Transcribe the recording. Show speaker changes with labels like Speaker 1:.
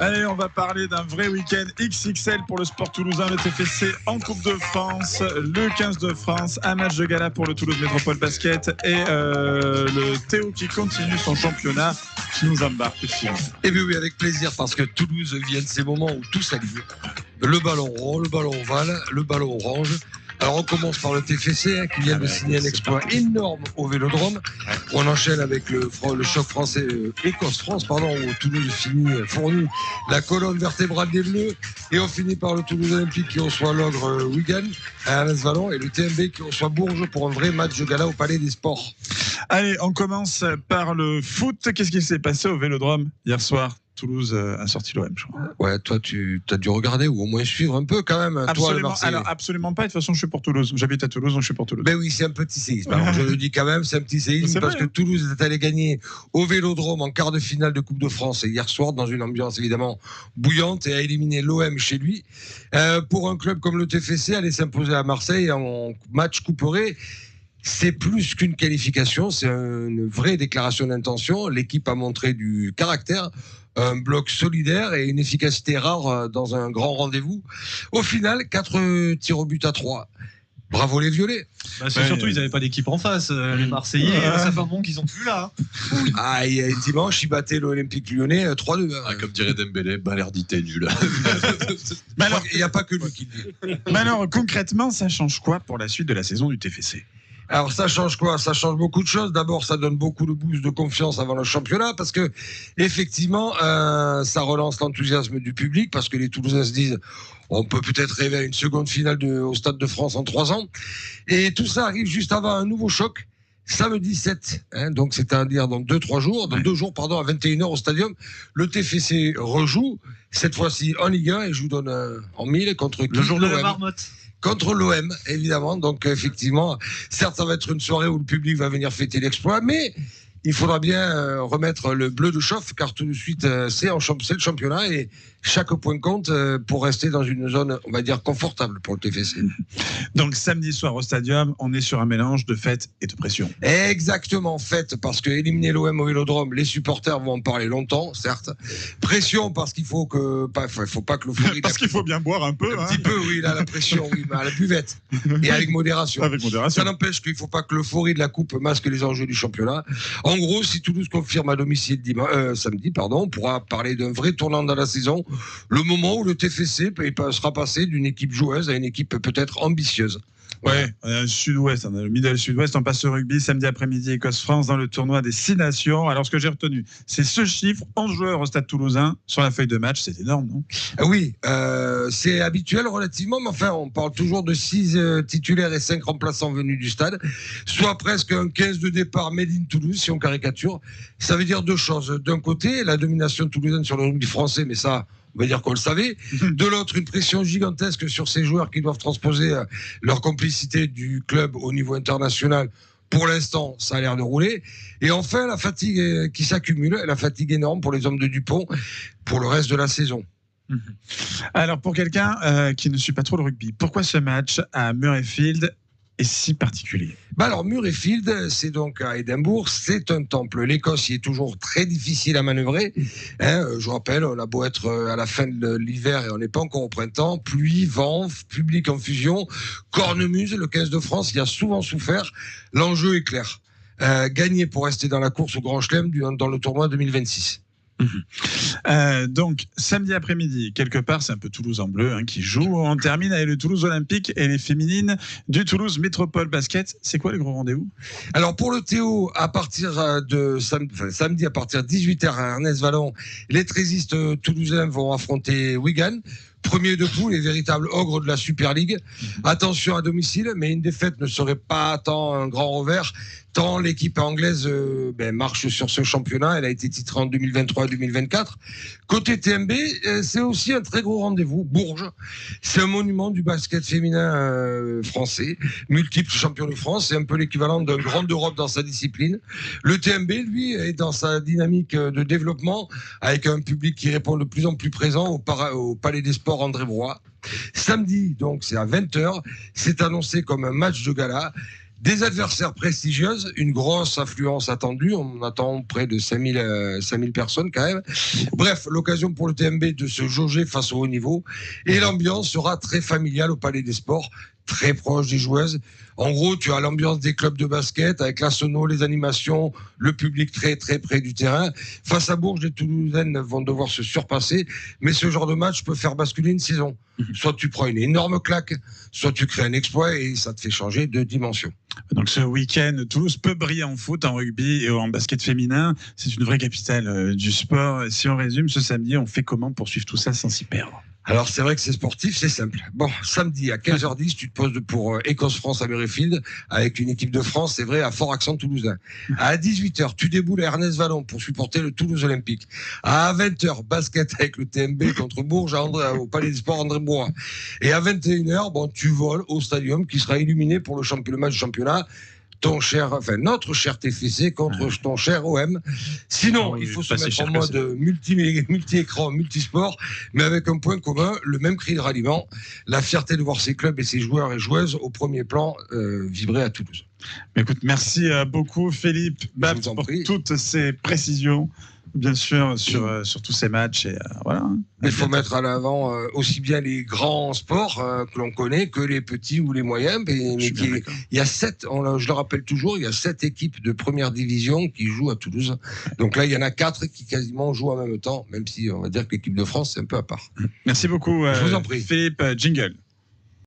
Speaker 1: Allez, on va parler d'un vrai week-end XXL pour le sport toulousain. Le TFC en Coupe de France, le 15 de France, un match de gala pour le Toulouse Métropole Basket et le Théo qui continue son championnat qui nous embarque ici.
Speaker 2: Et bien oui, avec plaisir, parce que Toulouse vient de ces moments où tout s'aligne. Le ballon rond, le ballon ovale, le ballon orange. Alors on commence par le TFC qui vient de signer un exploit énorme au Vélodrome. On enchaîne avec le choc français Écosse-France, où Toulouse fournit la colonne vertébrale des Bleus, et on finit par le Toulouse Olympique qui reçoit l'Ogre Wigan à Ernest Vallon et le TMB qui reçoit Bourges pour un vrai match de gala au Palais des Sports.
Speaker 1: Allez, on commence par le foot. Qu'est-ce qui s'est passé au Vélodrome hier soir? Toulouse a sorti l'OM, je crois.
Speaker 2: Ouais, toi, tu as dû regarder ou au moins suivre un peu quand même.
Speaker 1: Absolument, alors, absolument pas. De toute façon, je suis pour Toulouse. J'habite à Toulouse, donc je suis pour Toulouse.
Speaker 2: Ben oui, c'est un petit séisme. Alors, je le dis quand même, c'est un petit séisme parce que Toulouse est allé gagner au Vélodrome en quart de finale de Coupe de France hier soir dans une ambiance évidemment bouillante et a éliminé l'OM chez lui. Pour un club comme le TFC, aller s'imposer à Marseille en match couperé, c'est plus qu'une qualification, c'est une vraie déclaration d'intention. L'équipe a montré du caractère, un bloc solidaire et une efficacité rare dans un grand rendez-vous. Au final, 4 tirs au but à 3. Bravo les Violets.
Speaker 3: Surtout, ils n'avaient pas d'équipe en face. Les Marseillais, ça fait un bon qu'ils sont plus là.
Speaker 2: Oui. Dimanche, ils battaient l'Olympique Lyonnais 3-2.
Speaker 4: Comme dirait Dembélé, l'erdité nul.
Speaker 2: Il n'y a pas que lui qui le dit.
Speaker 1: Mais alors, concrètement, ça change quoi pour la suite de la saison du TFC ?
Speaker 2: Alors ça change quoi? Ça change beaucoup de choses. D'abord, ça donne beaucoup de boost de confiance avant le championnat parce que effectivement, ça relance l'enthousiasme du public parce que les Toulousains se disent on peut peut-être rêver à une seconde finale au Stade de France en 3 ans. Et tout ça arrive juste avant un nouveau choc. Samedi 7, donc c'est-à-dire dans 2-3 jours, à 21h au Stadium, le TFC rejoue, cette fois-ci en Ligue 1, et je vous donne en 1000 contre qui?
Speaker 3: Le jour de la marmotte.
Speaker 2: Contre l'OM, évidemment. Donc, effectivement, certes, ça va être une soirée où le public va venir fêter l'exploit, mais il faudra bien remettre le bleu de chauffe, car tout de suite, c'est le championnat et chaque point compte pour rester dans une zone, on va dire, confortable pour le TFC.
Speaker 1: Donc, samedi soir au Stadium, on est sur un mélange de fête et de pression.
Speaker 2: Exactement, fête, parce que éliminer l'OM au Vélodrome, les supporters vont en parler longtemps, certes. Pression, parce qu'il faut pas que l'euphorie...
Speaker 1: Parce qu'il faut bien boire un peu.
Speaker 2: Un petit peu, oui, là, la pression, oui, mais à la buvette. Et avec modération.
Speaker 1: Avec modération.
Speaker 2: Ça n'empêche qu'il ne faut pas que l'euphorie de la coupe masque les enjeux du championnat. En gros, si Toulouse confirme à domicile samedi, on pourra parler d'un vrai tournant dans la saison. Le moment où le TFC sera passé d'une équipe joueuse à une équipe peut-être ambitieuse.
Speaker 1: Ouais, Sud-Ouest, on a le middle Sud-Ouest, on passe au rugby samedi après-midi Écosse-France dans le tournoi des 6 nations. Alors ce que j'ai retenu, c'est ce chiffre, 11 joueurs au Stade Toulousain sur la feuille de match, c'est énorme, non?
Speaker 2: Oui, c'est habituel relativement, mais enfin on parle toujours de 6 titulaires et 5 remplaçants venus du stade, soit presque un 15 de départ made in Toulouse si on caricature. Ça veut dire 2 choses. D'un côté, la domination toulousaine sur le rugby français, mais ça... on va dire qu'on le savait. De l'autre, une pression gigantesque sur ces joueurs qui doivent transposer leur complicité du club au niveau international. Pour l'instant, ça a l'air de rouler. Et enfin, la fatigue qui s'accumule, la fatigue énorme pour les hommes de Dupont pour le reste de la saison.
Speaker 1: Alors, pour quelqu'un qui ne suit pas trop le rugby, pourquoi ce match à Murrayfield est si particulier?
Speaker 2: Alors, Murrayfield, c'est donc à Édimbourg, c'est un temple. L'Écosse y est toujours très difficile à manœuvrer. Je rappelle, on a beau être à la fin de l'hiver et on n'est pas encore au printemps. Pluie, vent, public en fusion, cornemuse, le 15 de France, il a souvent souffert. L'enjeu est clair. Gagner pour rester dans la course au Grand Chelem dans le tournoi 2026.
Speaker 1: Donc samedi après-midi, quelque part c'est un peu Toulouse en bleu qui joue. On termine avec le Toulouse Olympique et les féminines du Toulouse Métropole Basket. C'est quoi les gros rendez-vous?
Speaker 2: Alors pour le Théo, à partir de samedi à partir de 18h à Ernest Vallon, les trésistes toulousains vont affronter Wigan. Premier de poule et véritable ogre de la Super League. Attention à domicile, mais une défaite ne serait pas tant un grand revers, tant l'équipe anglaise marche sur ce championnat. Elle a été titrée en 2023 et 2024. Côté TMB, c'est aussi un très gros rendez-vous. Bourges, c'est un monument du basket féminin français, multiple champion de France, c'est un peu l'équivalent d'un grand d'Europe dans sa discipline. Le TMB, lui, est dans sa dynamique de développement, avec un public qui répond de plus en plus présent au Palais des Sports André Broy. Samedi, donc c'est à 20h, c'est annoncé comme un match de gala. Des adversaires prestigieuses, une grosse affluence attendue. On attend près de 5000 personnes quand même. Bref, l'occasion pour le TMB de se jauger face au haut niveau. Et l'ambiance sera très familiale au Palais des Sports, très proche des joueuses. En gros, tu as l'ambiance des clubs de basket avec la sono, les animations, le public très très près du terrain. Face à Bourges, les Toulousaines vont devoir se surpasser, mais ce genre de match peut faire basculer une saison. Soit tu prends une énorme claque, soit tu crées un exploit et ça te fait changer de dimension.
Speaker 1: Donc ce week-end, Toulouse peut briller en foot, en rugby et en basket féminin. C'est une vraie capitale du sport. Si on résume, ce samedi, on fait comment pour suivre tout ça sans s'y perdre?
Speaker 2: Alors, c'est vrai que c'est sportif, c'est simple. Bon, samedi à 15h10, tu te poses pour Écosse-France à Murrayfield avec une équipe de France, c'est vrai, à fort accent toulousain. À 18h, tu déboules à Ernest Vallon pour supporter le Toulouse Olympique. À 20h, basket avec le TMB contre Bourges au Palais des Sports André Bois. Et à 21h, bon, tu voles au stadium qui sera illuminé pour le match du championnat. Notre cher TFC contre ton cher OM. Sinon, il faut se mettre en mode multi-écran, multisport, mais avec un point commun, le même cri de ralliement, la fierté de voir ses clubs et ses joueurs et joueuses au premier plan vibrer à Toulouse.
Speaker 1: Écoute, merci beaucoup Philippe Babs pour toutes ces précisions. Bien sûr, sur tous ces matchs. Et, voilà.
Speaker 2: Il faut mettre à l'avant aussi bien les grands sports que l'on connaît que les petits ou les moyens. Il y a 7, je le rappelle toujours, il y a 7 équipes de première division qui jouent à Toulouse. Donc là, il y en a 4 qui quasiment jouent en même temps, même si on va dire que l'équipe de France, c'est un peu à part.
Speaker 1: Merci beaucoup,
Speaker 2: je vous en prie.
Speaker 1: Philippe. Jingle.